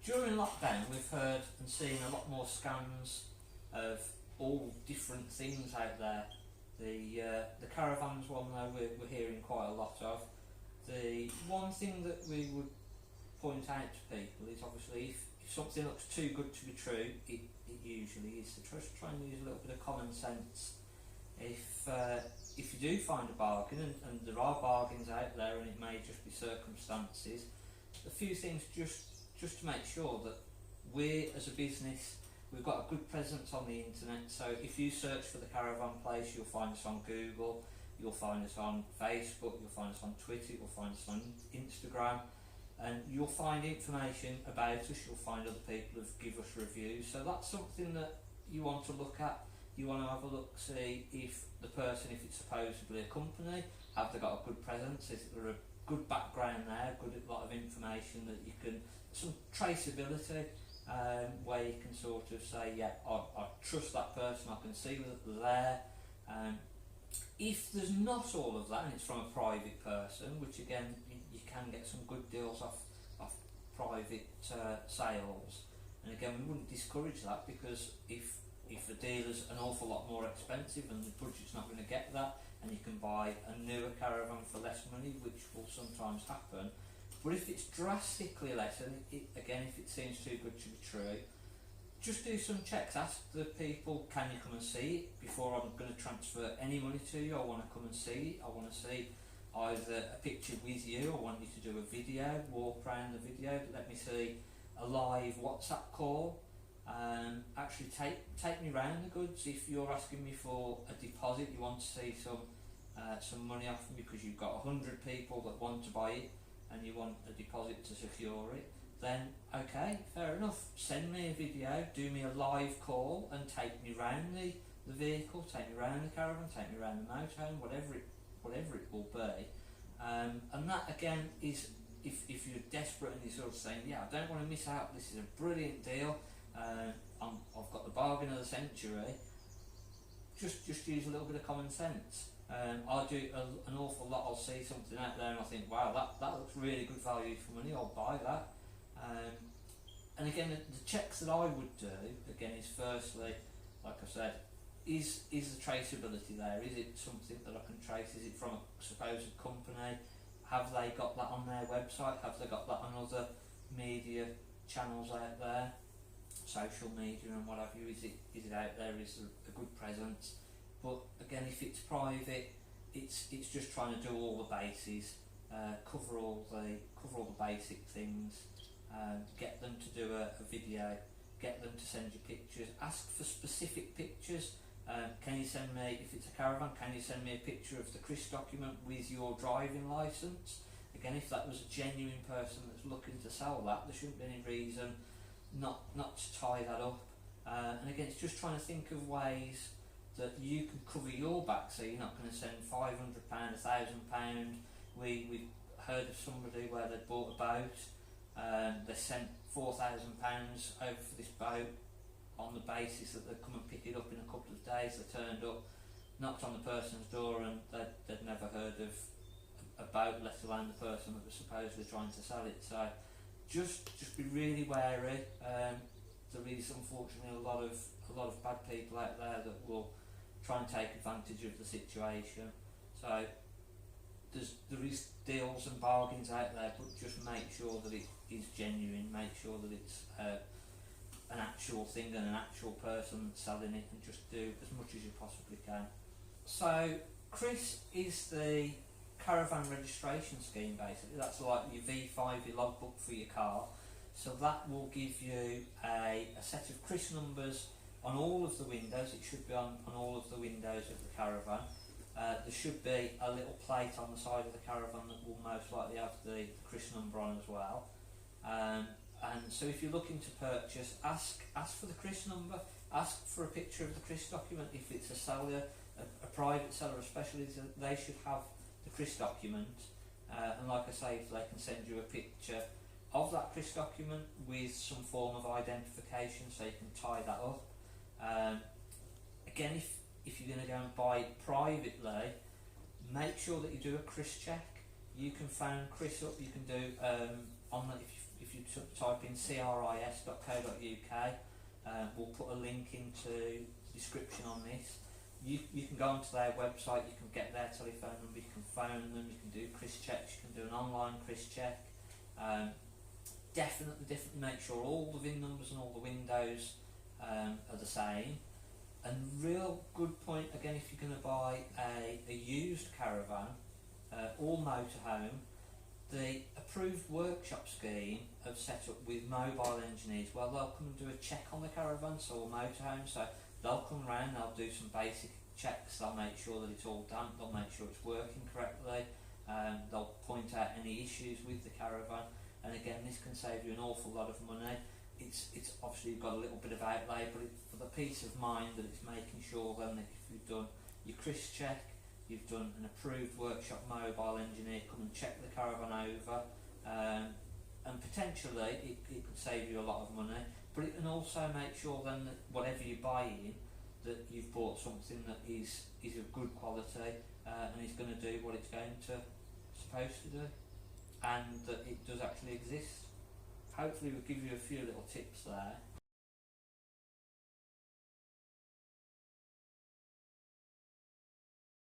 During lockdown, we've heard and seen a lot more scams of all different things out there. The caravans one though we're hearing quite a lot of. The one thing that we would point out to people is obviously if something looks too good to be true, it usually is. So just try and use a little bit of common sense. If you do find a bargain, and there are bargains out there, and it may just be circumstances, a few things just to make sure that we as a business, we've got a good presence on the internet. So if you search for the Caravan place, you'll find us on Google, you'll find us on Facebook, you'll find us on Twitter, you'll find us on Instagram, and you'll find information about us, you'll find other people who've give us reviews. So that's something that you want to look at. You want to have a look, see if the person, if it's supposedly a company, have they got a good presence, is there a good background there, a lot of information that you can, some traceability, where you can sort of say, yeah, I trust that person, I can see that they're there. If there's not all of that and it's from a private person, which again you can get some good deals off private sales, and again we wouldn't discourage that, because if the dealer's an awful lot more expensive and the budget's not going to get that, and you can buy a newer caravan for less money, which will sometimes happen. But if it's drastically less, and again if it seems too good to be true, just do some checks. Ask the people, can you come and see it before I'm going to transfer any money to you? I want to come and see it. I want to see either a picture with you, I want you to do a video, walk around the video, let me see a live WhatsApp call. Actually take me round the goods. If you're asking me for a deposit, you want to see some money off me because you've got 100 people that want to buy it and you want a deposit to secure it, then okay, fair enough, send me a video, do me a live call and take me round the vehicle, take me round the caravan, take me round the motorhome, whatever it will be. And that again is, if you're desperate and you're sort of saying, yeah, I don't want to miss out, this is a brilliant deal, I've got the bargain of the century, just use a little bit of common sense. I do an awful lot. I'll see something out there and I think, wow, that looks really good value for money, I'll buy that. And again, the checks that I would do, again, is firstly, like I said, is the traceability there? Is it something that I can trace? Is it from a supposed company? Have they got that on their website? Have they got that on other media channels out there? Social media and what have you, is it out there, is there a good presence? But again, if it's private, it's just trying to do all the bases, cover all the basic things, get them to do a video, get them to send you pictures, ask for specific pictures. Can you send me, if it's a caravan, can you send me a picture of the CRIS document with your driving licence? Again, if that was a genuine person that's looking to sell that, there shouldn't be any reason not to tie that up. And again, it's just trying to think of ways that you can cover your back, so you're not going to send £500, £1,000. We heard of somebody where they bought a boat, they sent £4,000 over for this boat on the basis that they'd come and pick it up in a couple of days. They turned up, knocked on the person's door, and they'd never heard of a boat, let alone the person that was supposedly trying to sell it. So just be really wary. There is unfortunately a lot of bad people out there that will try and take advantage of the situation. So there is deals and bargains out there, but just make sure that it is genuine, make sure that it's an actual thing and an actual person that's selling it, and just do as much as you possibly can. So CRIS is the caravan registration scheme, basically. That's like your V5, your logbook for your car. So that will give you a set of CRIS numbers on all of the windows. It should be on all of the windows of the caravan. There should be a little plate on the side of the caravan that will most likely have the CRIS number on as well. And so if you're looking to purchase, ask for the CRIS number, ask for a picture of the CRIS document. If it's a seller, a private seller especially, they should have the CRIS document. And like I say, if they can send you a picture of that CRIS document with some form of identification, so you can tie that up. Again, if you're going to go and buy it privately, make sure that you do a CRIS check. You can phone CRIS up, you can do, if if you type in cris.co.uk, we'll put a link into the description on this. You can go onto their website, you can get their telephone number, you can phone them, you can do Chris checks, you can do an online Chris check. Definitely make sure all the VIN numbers and all the windows are the same. And real good point again, if you're going to buy a used caravan or motorhome, the approved workshop scheme have set up with mobile engineers. Well, they'll come and do a check on the caravans or motorhome, so they'll come around, they'll do some basic checks, they'll make sure that it's all damp, they'll make sure it's working correctly, they'll point out any issues with the caravan, and again, this can save you an awful lot of money. It's obviously you've got a little bit of outlay, but for the peace of mind that it's making sure then that if you've done your Chris check, you've done an approved workshop mobile engineer come and check the caravan over, and potentially it could save you a lot of money, but it can also make sure then that whatever you buy in, that you've bought something that is of good quality and is going to do what it's supposed to do, and that it does actually exist. Hopefully we'll give you a few little tips there